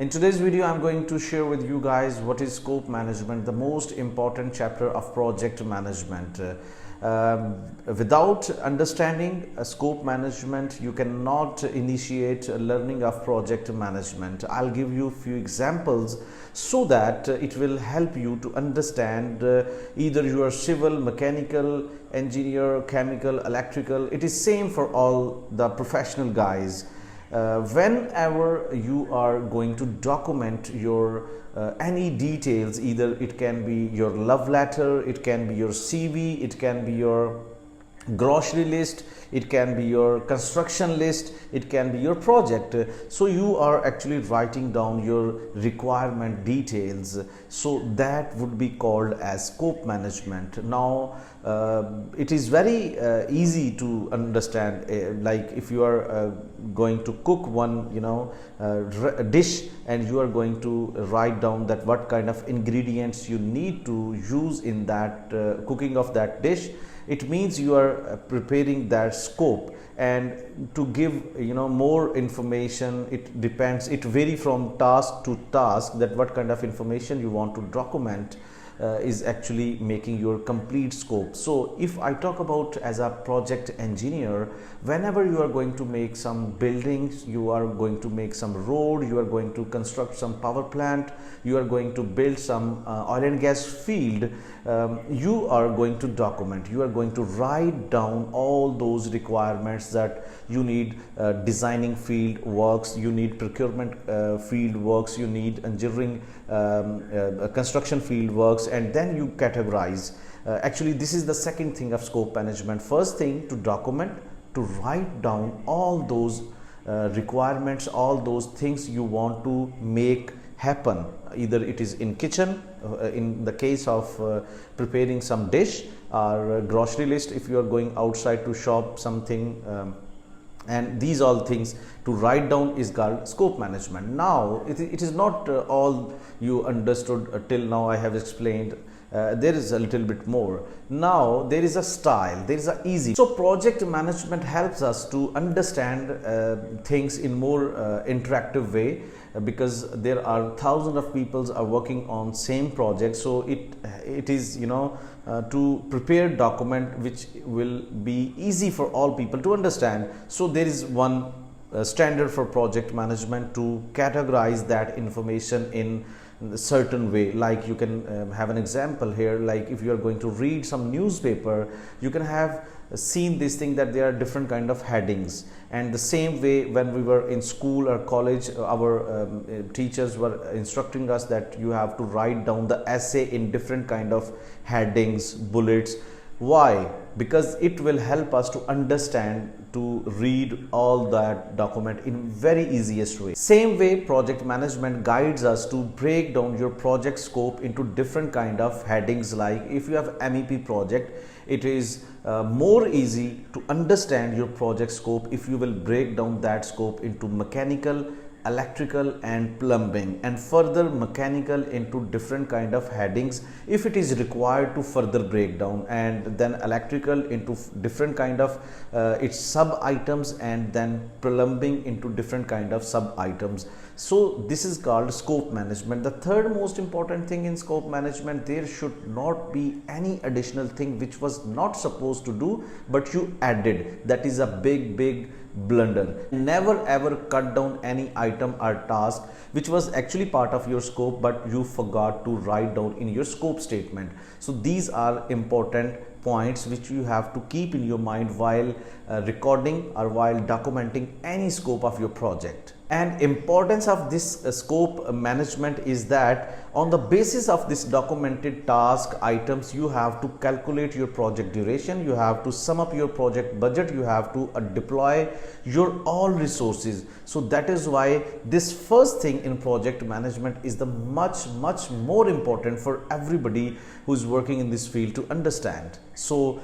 In today's video, I'm going to share with you guys what is scope management, the most important chapter of project management. Without understanding scope management, you cannot initiate learning of project management. I'll give you a few examples so that it will help you to understand either you are civil, mechanical, engineer, chemical, electrical. It is same for all the professional guys. Whenever you are going to document your any details, either it can be your love letter, it can be your CV, it can be your grocery list, it can be your construction list, it can be your project. So you are actually writing down your requirement details, so that would be called as scope management. Now it is very easy to understand, like if you are going to cook one dish and you are going to write down that what kind of ingredients you need to use in that cooking of that dish. It means you are preparing that scope, and to give more information, it depends, it vary from task to task, that what kind of information you want to document is actually making your complete scope. So if I talk about as a project engineer, whenever you are going to make some buildings, you are going to make some road, you are going to construct some power plant, you are going to build some oil and gas field, you are going to document, you are going to write down all those requirements that you need. Designing field works, you need procurement field works, you need engineering construction field works, and then you categorize. Actually, this is the second thing of scope management. First thing, to document, to write down all those requirements, all those things you want to make happen. Either it is in kitchen, in the case of preparing some dish, or grocery list if you are going outside to shop something, and these all things to write down is called scope management. Now it is not all you understood till now. I have explained. There is a little bit more. Now there is a style, there is a easy. So project management helps us to understand things in more interactive way, because there are thousands of people are working on same project. So it is to prepare document which will be easy for all people to understand. So there is one standard for project management to categorize that information in a certain way. Like you can have an example here, like if you are going to read some newspaper, you can have seen this thing that there are different kind of headings. And the same way, when we were in school or college, our teachers were instructing us that you have to write down the essay in different kind of headings, bullets. Why? Because it will help us to understand, to read all that document in very easiest way. Same way, project management guides us to break down your project scope into different kind of headings. Like if you have MEP project, it is more easy to understand your project scope if you will break down that scope into mechanical, electrical and plumbing, and further mechanical into different kind of headings if it is required to further break down, and then electrical into different kind of its sub items, and then plumbing into different kind of sub items. So this is called scope management. The third most important thing in scope management, there should not be any additional thing which was not supposed to do but you added. That is a big blunder. Never ever cut down any item or task which was actually part of your scope but you forgot to write down in your scope statement. So these are important points which you have to keep in your mind while recording or while documenting any scope of your project. And importance of this scope management is that on the basis of this documented task items, you have to calculate your project duration, you have to sum up your project budget, you have to deploy your all resources. So that is why this first thing in project management is the much more important for everybody who is working in this field to understand. So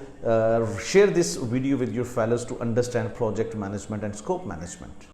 share this video with your fellows to understand project management and scope management.